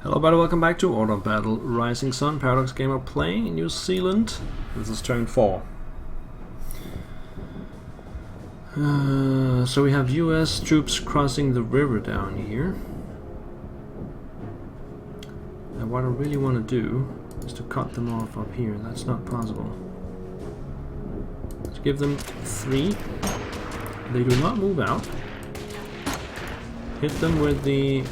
Hello everybody, welcome back to Order of Battle Rising Sun. Paradox Gamer playing in New Zealand. This is turn 4. So we have US troops crossing the river down here. And what I really want to do is to cut them off up here. That's not possible. Let's give them 3. They do not move out. Hit them with the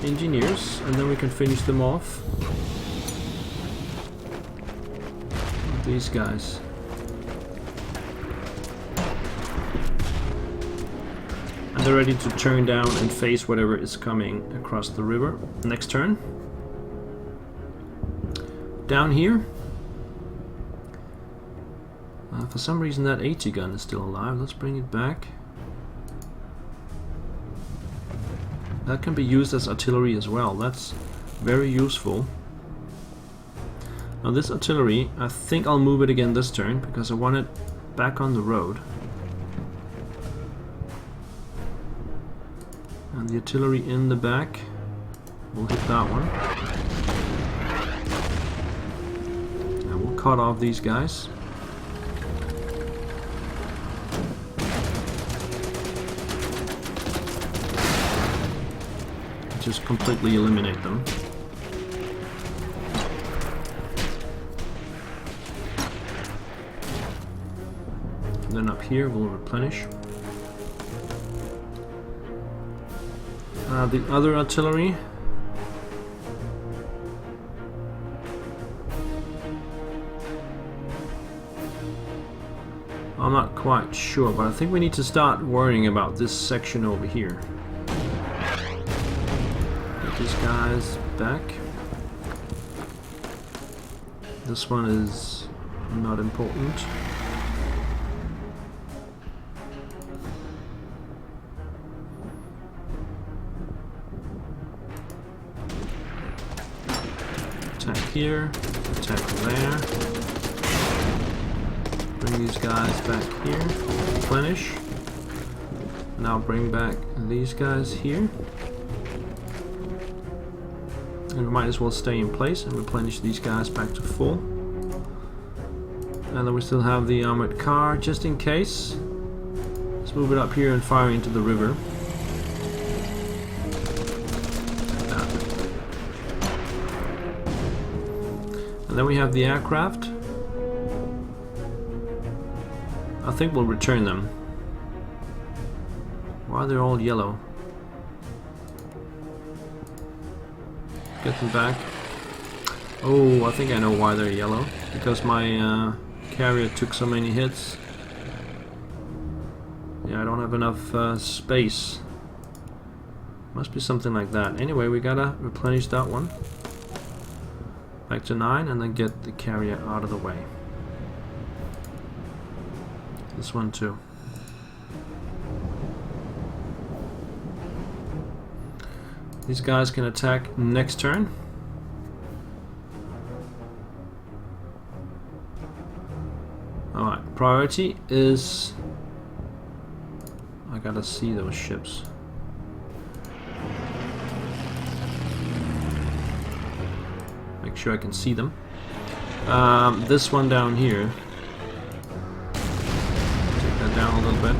engineers, and then we can finish them off. These guys. And they're ready to turn down and face whatever is coming across the river. Next turn. Down here. For some reason that AT gun is still alive. Let's bring it back. That can be used as artillery as well. That's very useful. Now this artillery, I think I'll move it again this turn because I want it back on the road. And the artillery in the back, we'll hit that one. And we'll cut off these guys. Just completely eliminate them. And then up here we'll replenish. The other artillery. I'm not quite sure, but I think we need to start worrying about this section over here. These guys back. This one is not important. Attack here, attack there. Bring these guys back here, replenish. Now bring back these guys here. And we might as well stay in place and replenish these guys back to full. And then we still have the armored car just in case. Let's move it up here and fire into the river. And then we have the aircraft. I think we'll return them. Why are they all yellow? Get them back. Oh, I think I know why they're yellow. Because my carrier took so many hits. Yeah, I don't have enough space. Must be something like that. Anyway, we gotta replenish that one. Back to 9 and then get the carrier out of the way. This one too. These guys can attack next turn. Alright, priority is... I gotta see those ships. Make sure I can see them. This one down here. Take that down a little bit.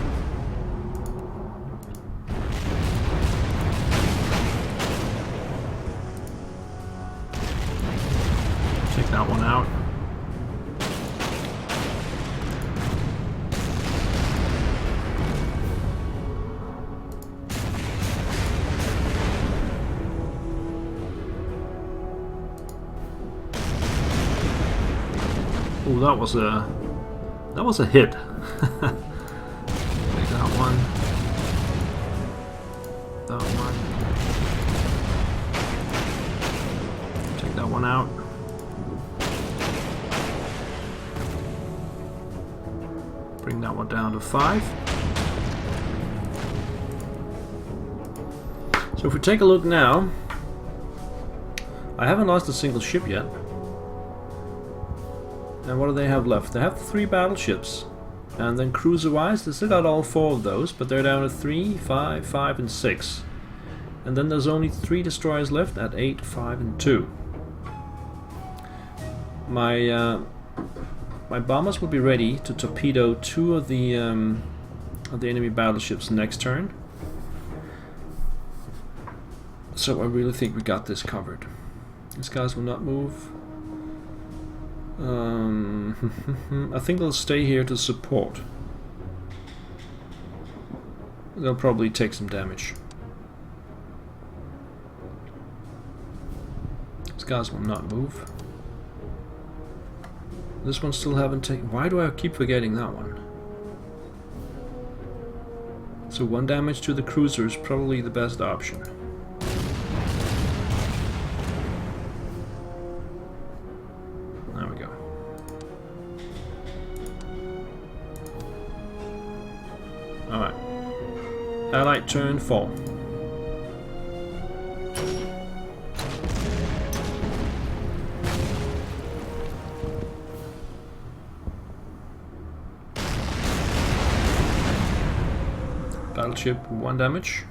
That one out. Oh, that was a hit. Take that one. That one. Take that one out. Bring that one down to 5. So if we take a look now, I haven't lost a single ship yet. And what do they have left? They have 3 battleships. And then cruiser-wise, they still got all 4 of those, but they're down to 3, 5, 5, and 6. And then there's only 3 destroyers left at 8, 5 and 2. My bombers will be ready to torpedo 2 of the enemy battleships next turn. So I really think we got this covered. These guys will not move. I think they'll stay here to support. They'll probably take some damage. These guys will not move. This one still haven't taken... Why do I keep forgetting that one? So 1 damage to the cruiser is probably the best option. There we go. Alright. Allied turn 4. Battleship 1 damage.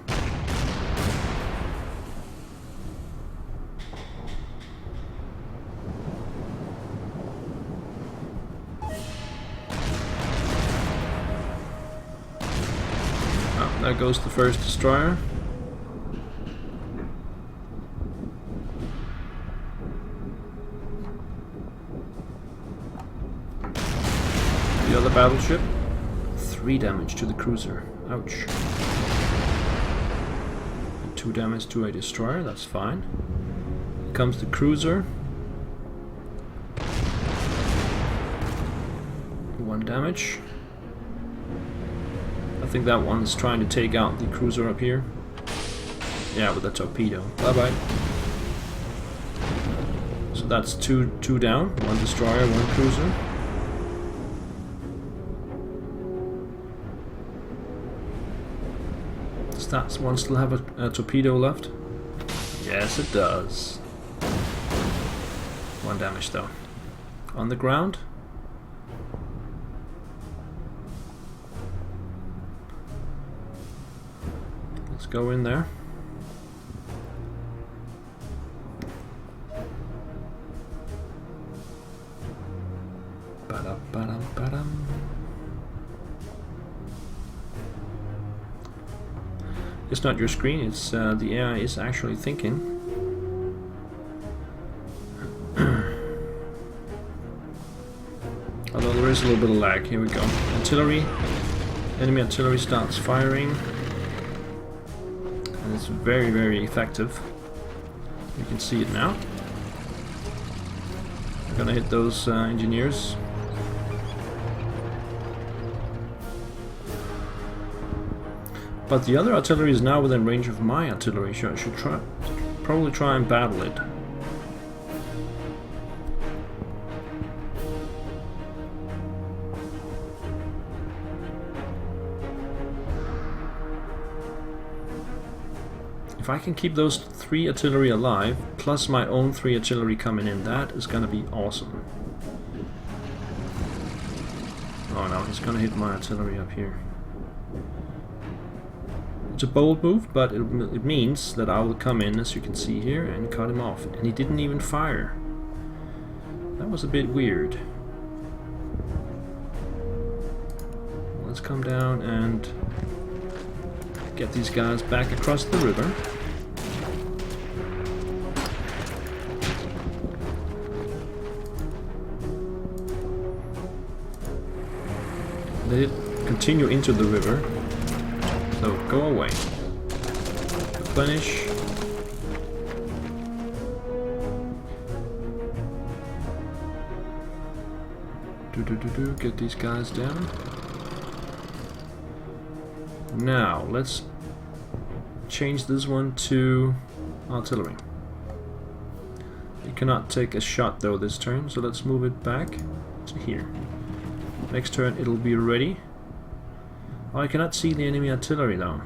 Oh, there goes the first destroyer. The other battleship. 3 damage to the cruiser. Ouch. 2 damage to a destroyer, that's fine. Here comes the cruiser. 1 damage. I think that one's trying to take out the cruiser up here. Yeah, with a torpedo. Bye bye. So that's two down. 1 destroyer, 1 cruiser. Does that one still have a torpedo left? Yes, it does. 1 damage though. On the ground. Let's go in there. Ba-dum. It's not your screen, it's the AI is actually thinking. Although there is a little bit of lag. Here we go. Artillery. Enemy artillery starts firing. And it's very, very effective. You can see it now. I'm gonna hit those engineers. But the other artillery is now within range of my artillery, so I should probably try and battle it. If I can keep those 3 artillery alive, plus my own 3 artillery coming in, that is gonna be awesome. Oh no, he's gonna hit my artillery up here. It's a bold move, but it means that I will come in, as you can see here, and cut him off. And he didn't even fire. That was a bit weird. Let's come down and get these guys back across the river. They continue into the river. So go away. Replenish. Get these guys down. Now let's change this one to artillery. You cannot take a shot though this turn, so let's move it back to here. Next turn it'll be ready. Oh, I cannot see the enemy artillery though.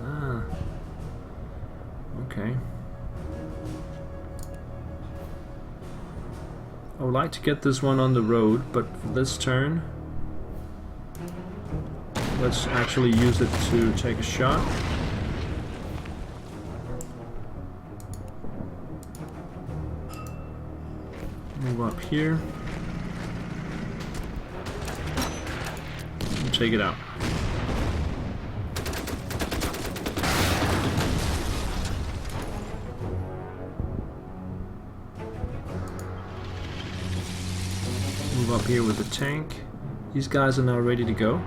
Ah. Okay. I would like to get this one on the road, but for this turn, let's actually use it to take a shot. Move up here. And take it out. Move up here with the tank. These guys are now ready to go.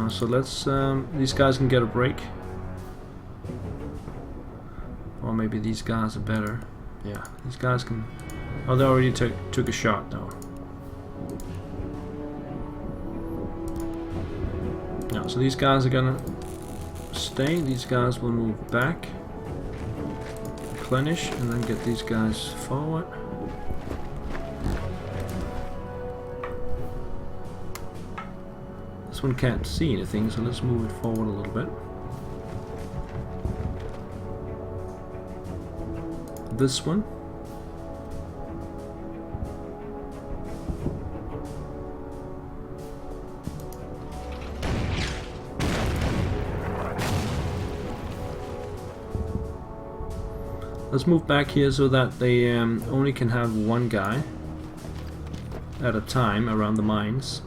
So let's, these guys can get a break. Or maybe these guys are better. Yeah, these guys can... Oh, they already took a shot though. Yeah, so these guys are gonna stay. These guys will move back. Replenish, and then get these guys forward. This one can't see anything, so let's move it forward a little bit. This one. Let's move back here so that they only can have one guy at a time around the mines.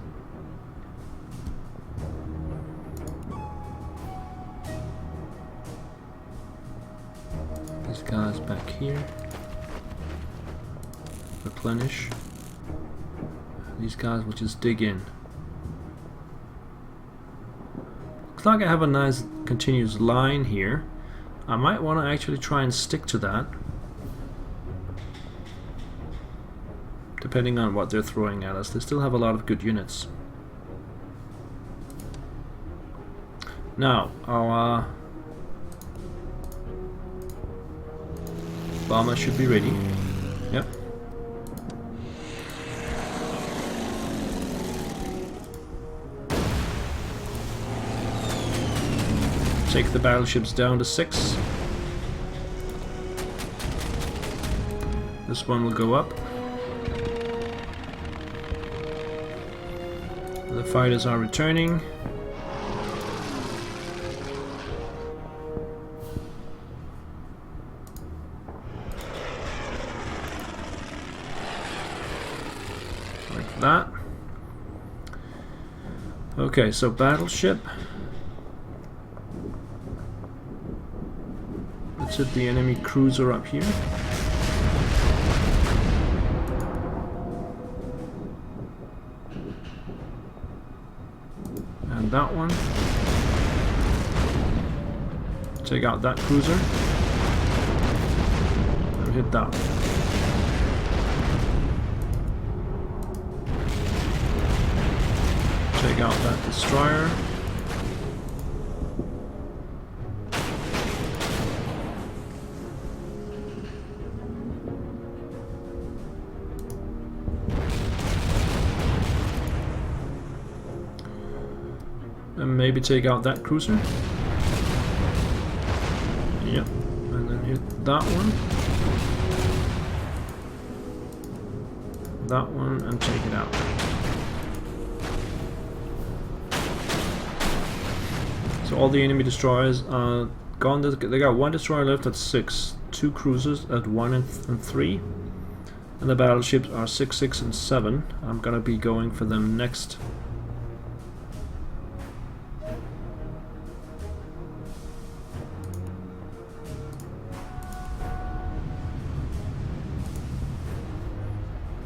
These guys back here. Replenish. These guys will just dig in. Looks like I have a nice continuous line here. I might want to actually try and stick to that, depending on what they're throwing at us. They still have a lot of good units. Now, our bomber should be ready. Yep. Take the battleships down to 6. This one will go up. The fighters are returning. Like that. Okay, so battleship. Let's hit the enemy cruiser up here. And that one. Take out that cruiser. And hit that one. Take out that destroyer. And maybe take out that cruiser. Yep. And then hit that one. That one, and take it out. So all the enemy destroyers are gone. They got one destroyer left at 6, 2 cruisers at 1 and 3. And the battleships are 6, 6, and 7. I'm gonna be going for them next.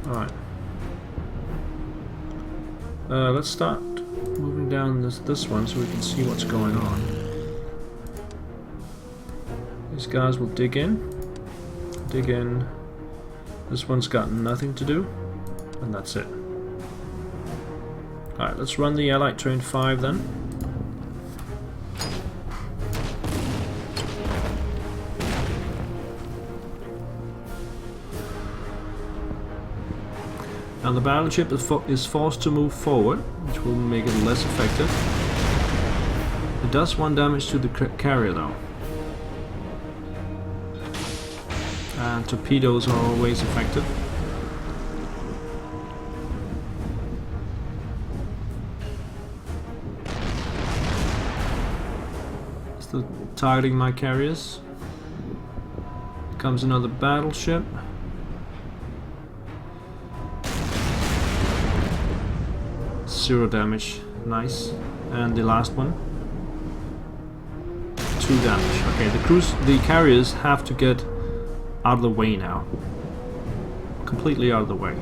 Alright. Let's start moving down this one so we can see what's going on. These guys will dig in. Dig in. This one's got nothing to do. And that's it. Alright, let's run the Allied turn 5 then. And the battleship is forced to move forward, which will make it less effective. It does 1 damage to the carrier though. And torpedoes are always effective. Still targeting my carriers. Comes another battleship. Zero damage, nice. And the last one, 2 damage. Okay, the carriers have to get out of the way now. Completely out of the way.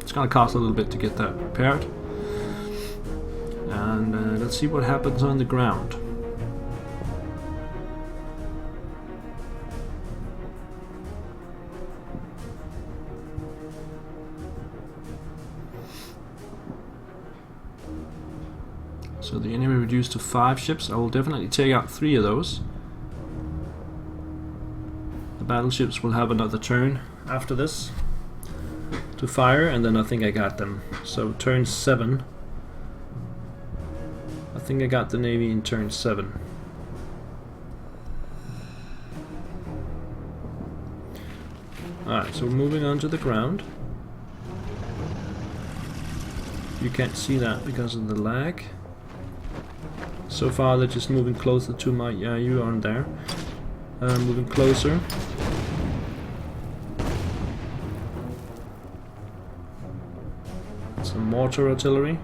It's gonna cost a little bit to get that repaired. And let's see what happens on the ground. So the enemy reduced to 5 ships. I will definitely take out 3 of those. The battleships will have another turn after this to fire, and then I think I got them. So turn 7. I think I got the Navy in turn 7. Alright, so we're moving on to the ground. You can't see that because of the lag. So far they're just moving closer to my... yeah, you aren't there. Moving closer. Some mortar artillery.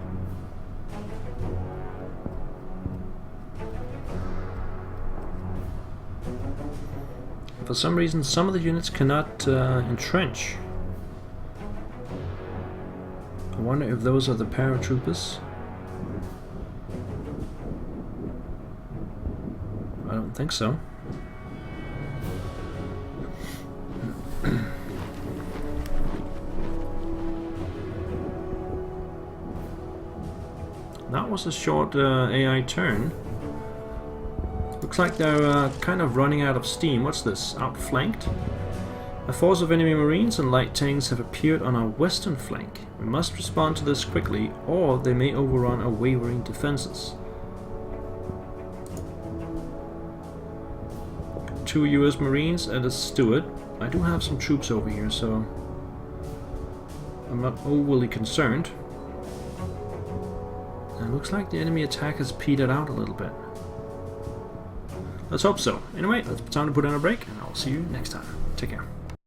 For some reason, some of the units cannot entrench. I wonder if those are the paratroopers. I don't think so. That was a short AI turn. Looks like they're kind of running out of steam. What's this? Outflanked? A force of enemy marines and light tanks have appeared on our western flank. We must respond to this quickly, or they may overrun our wavering defenses. 2 US Marines and a steward. I do have some troops over here, so I'm not overly concerned. And it looks like the enemy attack has petered out a little bit. Let's hope so. Anyway, it's time to put on a break, and I'll see you next time. Take care.